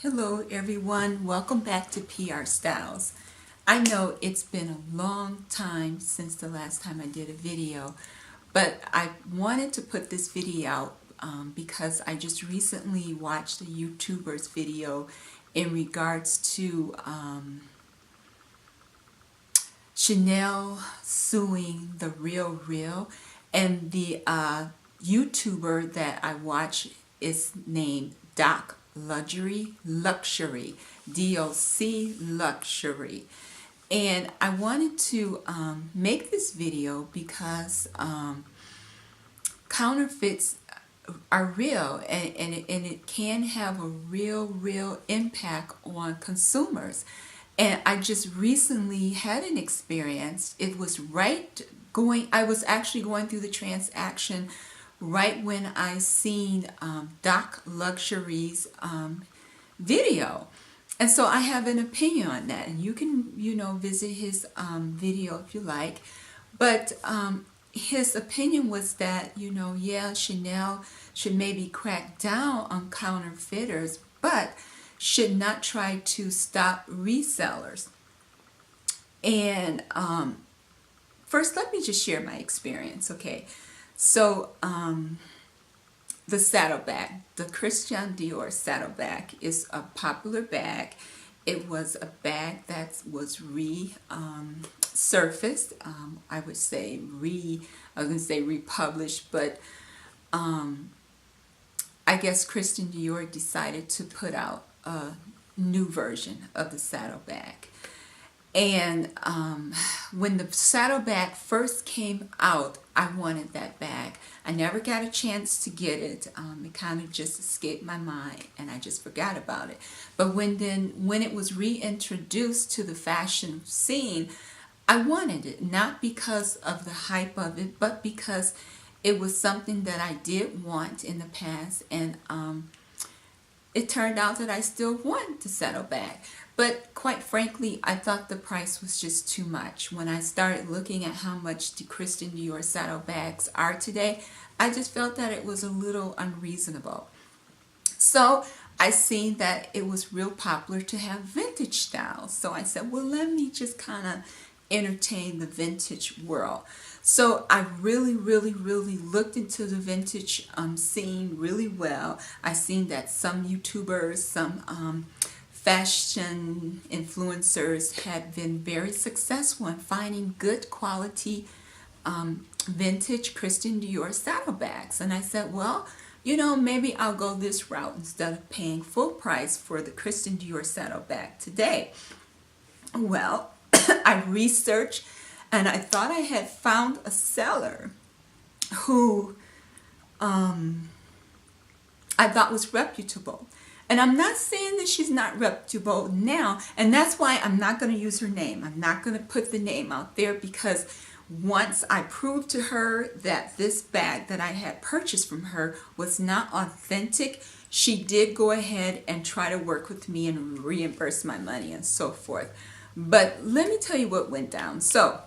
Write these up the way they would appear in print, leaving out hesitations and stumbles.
Hello everyone, welcome back to PR Styles. I know it's been a long time since the last time I did a video, but I wanted to put this video out because I just recently watched a YouTuber's video in regards to Chanel suing The Real, and the YouTuber that I watch is named Luxury, DOC Luxury. And I wanted to make this video because counterfeits are real, and it can have a real impact on consumers. And I just recently had an experience. It was I was actually going through the transaction right when I seen Doc Luxury's video. And so I have an opinion on that, and you can, visit his video if you like. But his opinion was that, yeah, Chanel should maybe crack down on counterfeiters, but should not try to stop resellers. And first, let me just share my experience, okay? So, the saddlebag, the Christian Dior Saddlebag, is a popular bag. It was a bag that was resurfaced. I would say republished, but I guess Christian Dior decided to put out a new version of the saddlebag. And when the saddlebag first came out, I wanted that bag. I never got a chance to get it. It kind of just escaped my mind, and I just forgot about it. But when it was reintroduced to the fashion scene, I wanted it, not because of the hype of it, but because it was something that I did want in the past, and it turned out that I still want the saddlebag. But quite frankly, I thought the price was just too much. When I started looking at how much the Christian Dior saddlebags are today, I just felt that it was a little unreasonable. So I seen that it was real popular to have vintage styles. So I said, well, let me just kind of entertain the vintage world. So I really looked into the vintage scene really well. I seen that some YouTubers, some fashion influencers had been very successful in finding good quality vintage Christian Dior saddlebags. And I said, well, maybe I'll go this route instead of paying full price for the Christian Dior saddlebag today. Well, I researched, and I thought I had found a seller who I thought was reputable. And I'm not saying that she's not reputable now, and that's why I'm not going to use her name. I'm not going to put the name out there, because once I proved to her that this bag that I had purchased from her was not authentic, she did go ahead and try to work with me and reimburse my money and so forth. But let me tell you what went down. So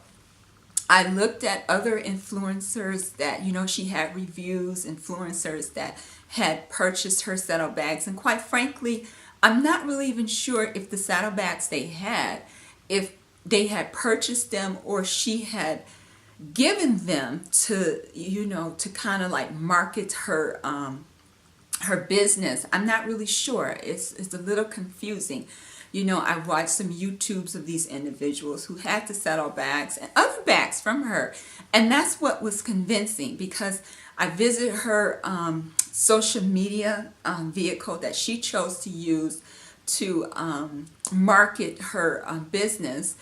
I looked at other influencers that, she had reviews, influencers that had purchased her saddlebags, and quite frankly, I'm not really even sure if the saddlebags they had, if they had purchased them or she had given them to, to kind of like market her her business. I'm not really sure. It's a little confusing. I watched some YouTubes of these individuals who had the saddlebags and other bags from her. And that's what was convincing, because I visited her social media vehicle that she chose to use to market her business.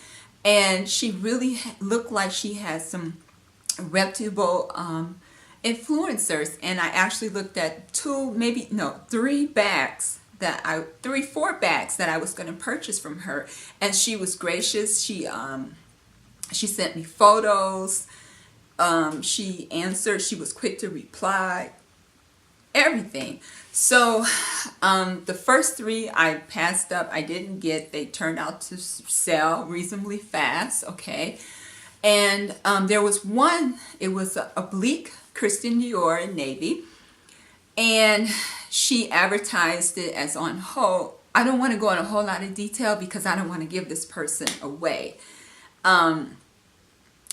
And she really looked like she had some reputable influencers. And I actually looked at four bags that I was going to purchase from her, and she was gracious. She sent me photos. She answered. She was quick to reply. Everything. So the first three I passed up. I didn't get. They turned out to sell reasonably fast. Okay, and there was one. It was a oblique Christian Dior in navy, and she advertised it as on I don't want to go in a whole lot of detail because I don't want to give this person away.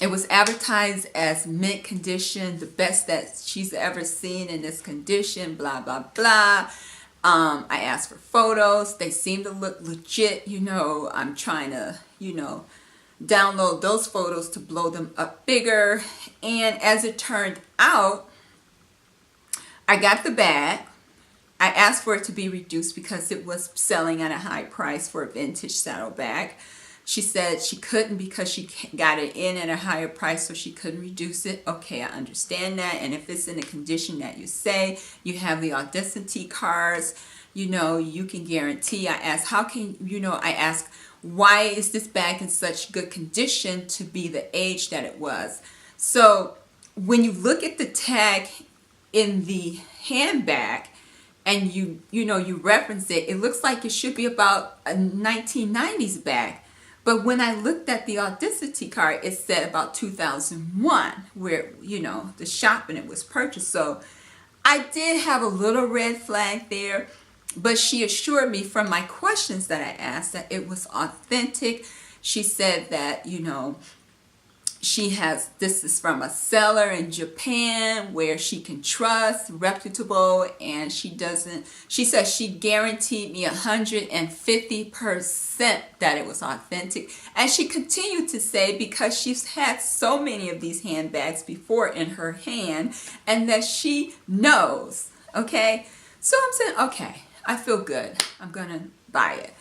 It was advertised as mint condition, the best that she's ever seen in this condition, blah, blah, blah. I asked for photos. They seem to look legit. You know, I'm trying to, you know, download those photos to blow them up bigger. And as it turned out, I got the bag. I asked for it to be reduced because it was selling at a high price for a vintage saddlebag. She said she couldn't because she got it in at a higher price, so she couldn't reduce it. Okay, I understand that. And if it's in the condition that you say, you have the authenticity cards, you know, you can guarantee. I asked, how can, you know, I asked, why is this bag in such good condition to be the age that it was? So when you look at the tag in the handbag, and you know, you reference it, it looks like it should be about a 1990s bag. But when I looked at the authenticity card, it said about 2001, where, you know, the shop and it was purchased. So I did have a little red flag there, but she assured me from my questions that I asked that it was authentic. She said that, you know, this is from a seller in Japan where she can trust, reputable, and she says she guaranteed me 150% that it was authentic. And she continued to say, because she's had so many of these handbags before in her hand, and that she knows, okay? So I'm saying, okay, I feel good. I'm gonna buy it.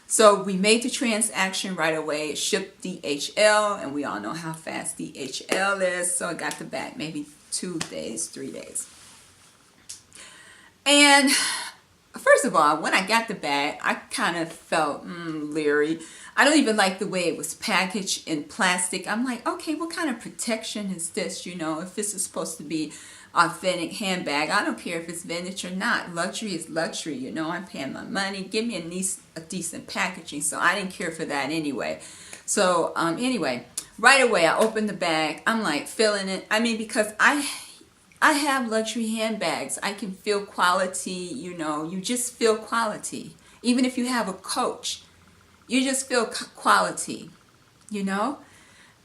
So we made the transaction right away. It shipped DHL, and we all know how fast DHL is. So I got the bag maybe 2 days, 3 days. And first of all, when I got the bag, I kind of felt leery. I don't even like the way it was packaged in plastic. I'm like, okay, what kind of protection is this? You know, if this is supposed to be authentic handbag, I don't care if it's vintage or not. Luxury is luxury, you know. I'm paying my money. Give me a decent packaging. So I didn't care for that anyway. So anyway, right away I opened the bag. I'm like feeling it. I mean, because I have luxury handbags. I can feel quality, you know. You just feel quality. Even if you have a Coach, you just feel quality, you know.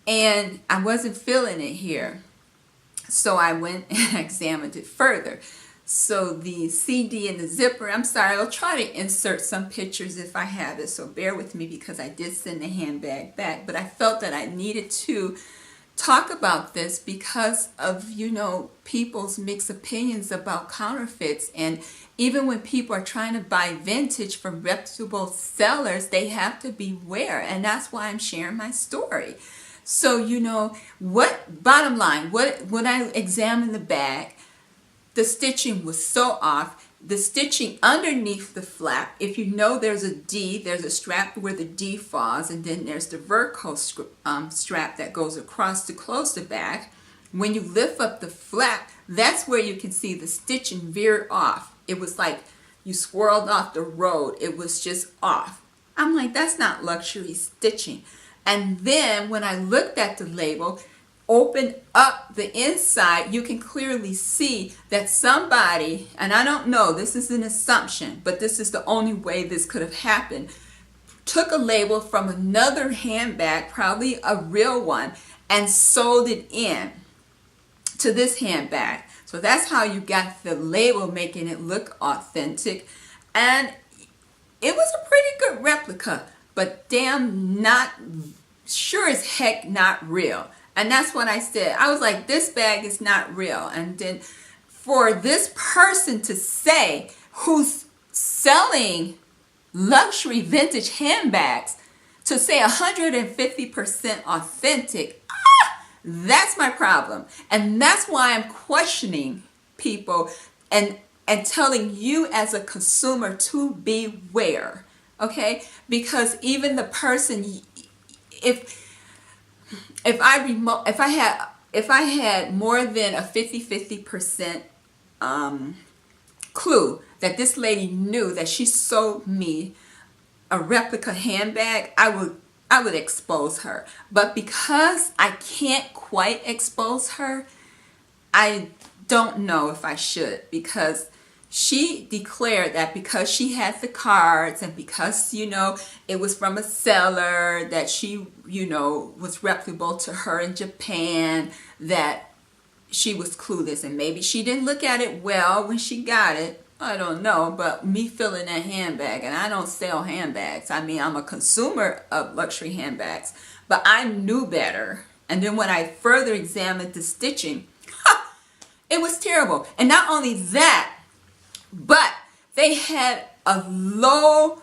And I wasn't feeling it here. So I went and examined it further. So the CD and the zipper, I'm sorry, I'll try to insert some pictures if I have it. So bear with me because I did send the handbag back. But I felt that I needed to talk about this because of, you know, people's mixed opinions about counterfeits. And even when people are trying to buy vintage from reputable sellers, they have to beware. And that's why I'm sharing my story. So, you know, bottom line, when I examined the bag, the stitching was so off. The stitching underneath the flap, if you know there's a D, there's a strap where the D falls, and then there's the vertical strap that goes across to close the bag. When you lift up the flap, that's where you can see the stitching veer off. It was like you swirled off the road. It was just off. I'm like, that's not luxury stitching. And then when I looked at the label, opened up the inside, you can clearly see that somebody, and I don't know, this is an assumption, but this is the only way this could have happened, took a label from another handbag, probably a real one, and sold it in to this handbag. So that's how you got the label, making it look authentic. And it was a pretty good replica, but damn, not sure as heck not real. And that's what I said. I was like, this bag is not real. And then for this person to say, who's selling luxury vintage handbags, to say 150% authentic, that's my problem. And that's why I'm questioning people and telling you as a consumer to beware. Okay? Because even the person, if I had more than a 50% clue that this lady knew that she sold me a replica handbag, I would expose her. But because I can't quite expose her, I don't know if I should, because she declared that because she had the cards and because, it was from a seller that she, was reputable to her in Japan, that she was clueless. And maybe she didn't look at it well when she got it. I don't know, but me feeling that handbag, and I don't sell handbags. I mean, I'm a consumer of luxury handbags, but I knew better. And then when I further examined the stitching, it was terrible. And not only that, but they had a low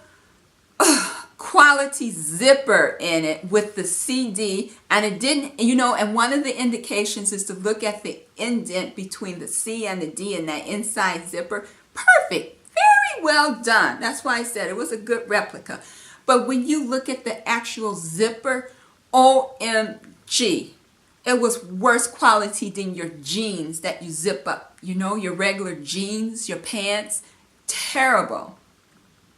quality zipper in it with the CD, and it didn't, and one of the indications is to look at the indent between the C and the D in that inside zipper. Perfect. Very well done. That's why I said it was a good replica. But when you look at the actual zipper, OMG. It was worse quality than your jeans that you zip up. Your regular jeans, your pants. Terrible.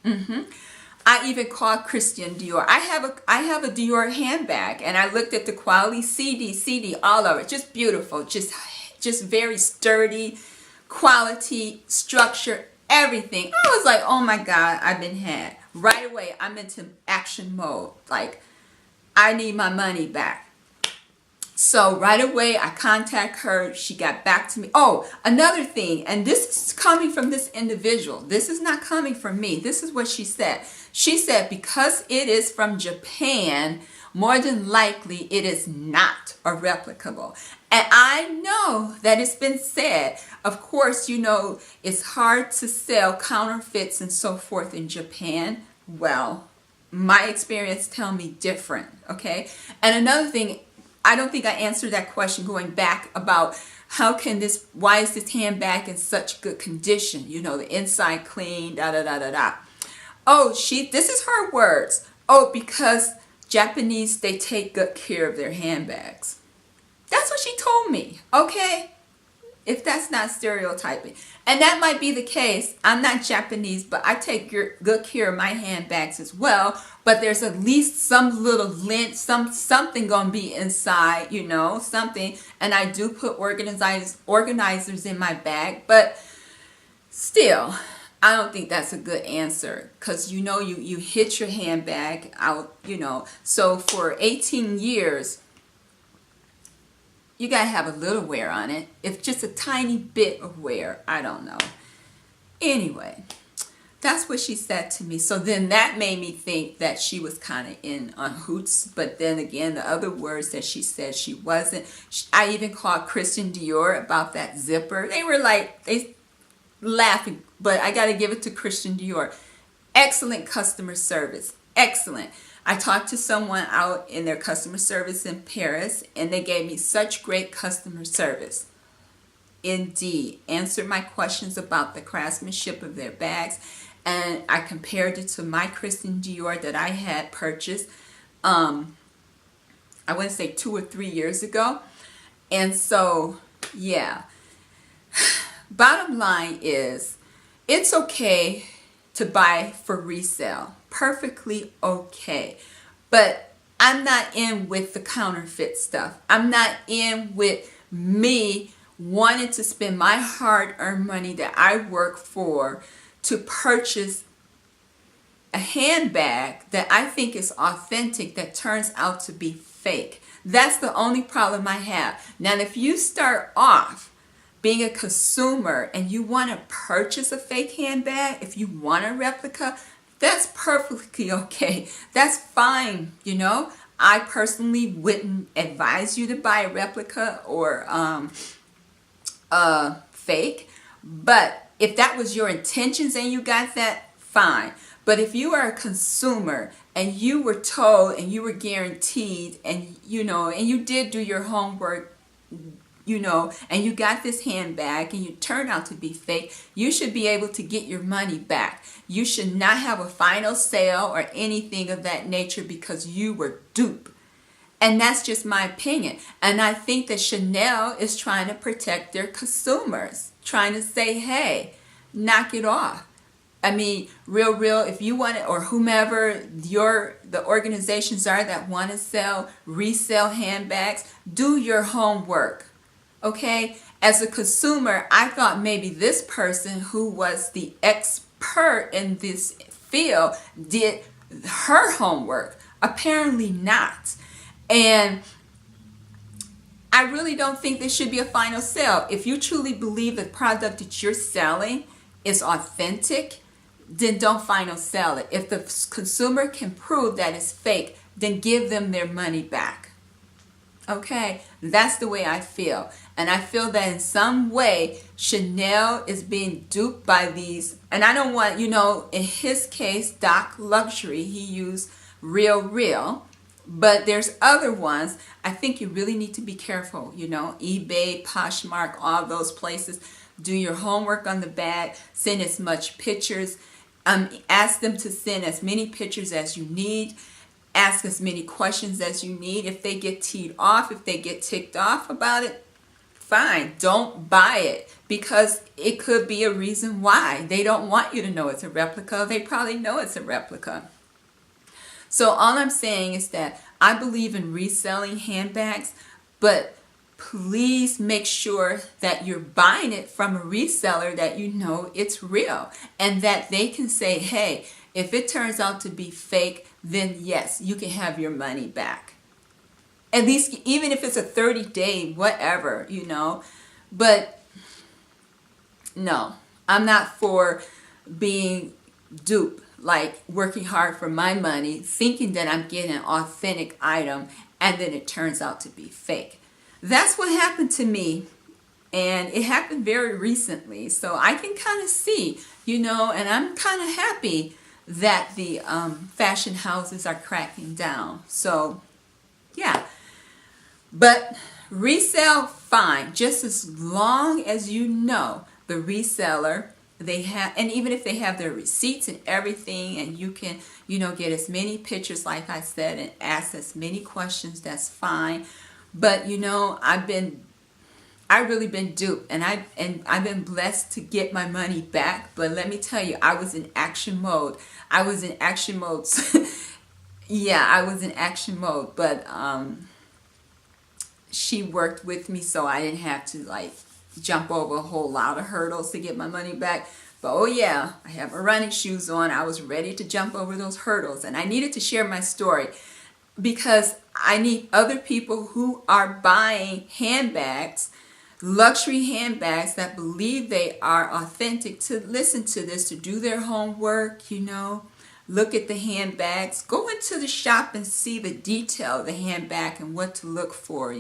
I even called Christian Dior. I have a Dior handbag, and I looked at the quality, CD, all of it. Just beautiful. Just very sturdy, quality, structure, everything. I was like, oh my God, I've been had. Right away, I'm into action mode. Like, I need my money back. So right away, I contact her. She got back to me. Oh, another thing, and this is coming from this individual. This is not coming from me. This is what she said. She said, because it is from Japan, more than likely it is not a replicable. And I know that it's been said, of course, it's hard to sell counterfeits and so forth in Japan. Well, my experience tell me different, okay? And another thing, I don't think I answered that question going back about why is this handbag in such good condition? The inside clean, da-da-da-da-da. Oh, this is her words. Oh, because Japanese, they take good care of their handbags. That's what she told me, okay? If that's not stereotyping. And that might be the case. I'm not Japanese, but I take good care of my handbags as well. But there's at least some little lint, something going to be inside, something. And I do put organizers in my bag. But still, I don't think that's a good answer. Because, you hit your handbag out, So for 18 years... you got to have a little wear on it. If just a tiny bit of wear, I don't know. Anyway, that's what she said to me. So then that made me think that she was kind of in on hoots. But then again, the other words that she said she wasn't. I even called Christian Dior about that zipper. They laughing. But I got to give it to Christian Dior. Excellent customer service. Excellent. I talked to someone out in their customer service in Paris, and they gave me such great customer service. Indeed. Answered my questions about the craftsmanship of their bags, and I compared it to my Christian Dior that I had purchased, I want to say 2 or 3 years ago. And so, yeah. Bottom line is, it's okay to buy for resale. Perfectly okay. But I'm not in with the counterfeit stuff. I'm not in with me wanting to spend my hard-earned money that I work for to purchase a handbag that I think is authentic that turns out to be fake. That's the only problem I have. Now, if you start off being a consumer and you want to purchase a fake handbag, if you want a replica, that's perfectly okay. That's fine, I personally wouldn't advise you to buy a replica or fake. But if that was your intentions and you got that, fine. But if you are a consumer and you were told and you were guaranteed and, and you did do your homework, and you got this handbag and you turned out to be fake, you should be able to get your money back. You should not have a final sale or anything of that nature because you were duped. And that's just my opinion. And I think that Chanel is trying to protect their consumers, trying to say, hey, knock it off. I mean, real, if you want it, or whomever the organizations are that want to resell handbags, do your homework. Okay, as a consumer, I thought maybe this person who was the expert in this field did her homework. Apparently not. And I really don't think there should be a final sale. If you truly believe the product that you're selling is authentic, then don't final sell it. If the consumer can prove that it's fake, then give them their money back. Okay, that's the way I feel. And I feel that in some way, Chanel is being duped by these. And I don't want, in his case, Doc Luxury, he used Real. But there's other ones. I think you really need to be careful. eBay, Poshmark, all those places. Do your homework on the bag. Send as much pictures. Ask them to send as many pictures as you need. Ask as many questions as you need. If they get teed off, if they get ticked off about it, fine. Don't buy it, because it could be a reason why. They don't want you to know it's a replica. They probably know it's a replica. So all I'm saying is that I believe in reselling handbags, but please make sure that you're buying it from a reseller that you know it's real, and that they can say, hey, if it turns out to be fake, then yes, you can have your money back. At least, even if it's a 30-day, whatever, But no, I'm not for being duped, like working hard for my money, thinking that I'm getting an authentic item, and then it turns out to be fake. That's what happened to me, and it happened very recently. So I can kind of see, and I'm kind of happy that the fashion houses are cracking down. So, yeah. But resale, fine, just as long as you know the reseller, they have, and even if they have their receipts and everything, and you can, get as many pictures, like I said, and ask as many questions, that's fine. But I've really been duped, and I've been blessed to get my money back. But let me tell you, I was in action mode. Yeah, I was in action mode. But she worked with me, so I didn't have to jump over a whole lot of hurdles to get my money back. But oh yeah, I have my running shoes on. I was ready to jump over those hurdles, and I needed to share my story, because I need other people who are buying handbags, luxury handbags, that believe they are authentic, to listen to this, to do their homework, look at the handbags, go into the shop and see the detail of the handbag and what to look for,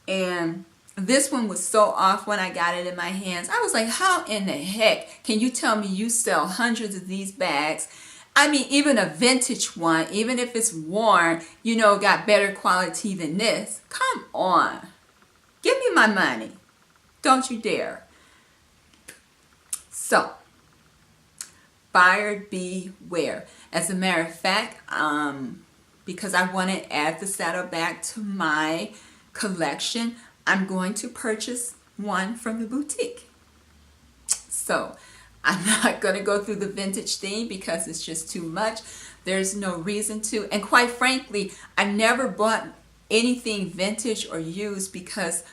And this one was so off when I got it in my hands. I was like, how in the heck can you tell me you sell hundreds of these bags? I mean, even a vintage one, even if it's worn, got better quality than this. Come on. Give me my money. Don't you dare. So, buyer beware. As a matter of fact, because I want to add the saddlebag to my collection, I'm going to purchase one from the boutique. So, I'm not going to go through the vintage thing because it's just too much. There's no reason to. And quite frankly, I never bought anything vintage or used because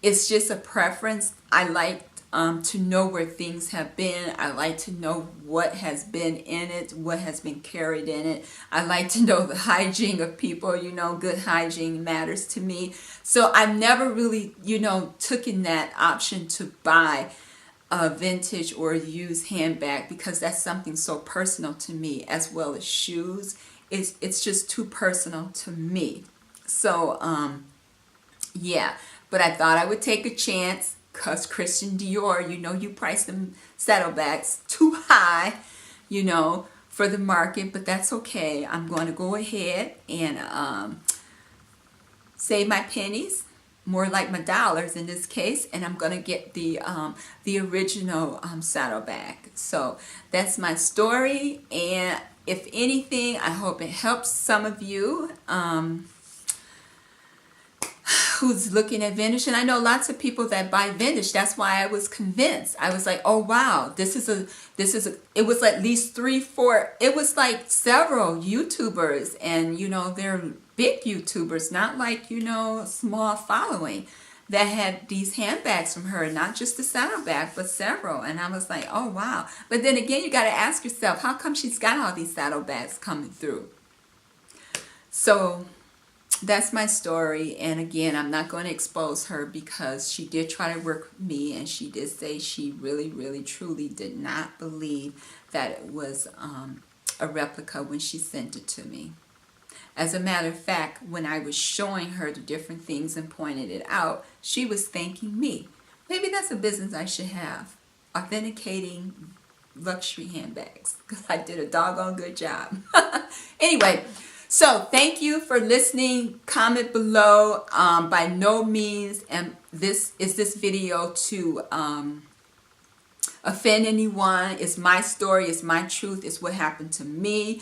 it's just a preference. I like to know where things have been. I like to know what has been in it, what has been carried in it. I like to know the hygiene of people. Good hygiene matters to me. So I never really, took in that option to buy a vintage or used handbag, because that's something so personal to me, as well as shoes. It's just too personal to me. So, yeah. But I thought I would take a chance, because Christian Dior, you price them saddlebags too high, for the market. But that's okay. I'm going to go ahead and save my pennies, more like my dollars in this case, and I'm going to get the original saddlebag. So that's my story, and if anything, I hope it helps some of you who's looking at vintage. And I know lots of people that buy vintage. That's why I was convinced. I was like, oh wow, it was at least 3-4, it was like several YouTubers, and they're big YouTubers, not like, small following. that had these handbags from her, not just the saddlebag, but several. And I was like, oh wow. But then again, you got to ask yourself, how come she's got all these saddlebags coming through? So that's my story. And again, I'm not going to expose her because she did try to work with me, and she did say she really truly did not believe that it was a replica when she sent it to me. As a matter of fact, when I was showing her the different things and pointed it out, she was thanking me. Maybe that's a business I should have, authenticating luxury handbags, because I did a doggone good job. Anyway, so thank you for listening. Comment below. By no means this video to offend anyone. It's my story. It's my truth. It's what happened to me.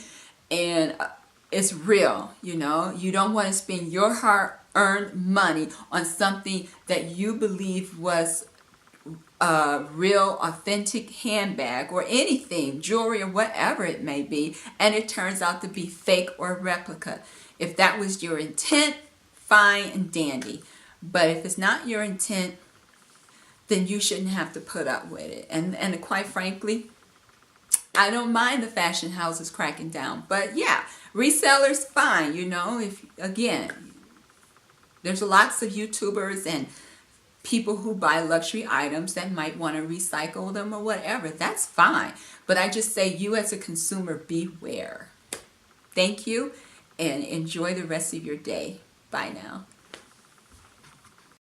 And it's real, you know. You don't want to spend your hard-earned money on something that you believe was a real, authentic handbag or anything, jewelry or whatever it may be, and it turns out to be fake or replica. If that was your intent, fine and dandy. But if it's not your intent, then you shouldn't have to put up with it. And quite frankly, I don't mind the fashion houses cracking down. But yeah, resellers, fine, you know. If again, there's lots of YouTubers and people who buy luxury items that might want to recycle them or whatever. That's fine. But I just say, you as a consumer, beware. Thank you, and enjoy the rest of your day. Bye now.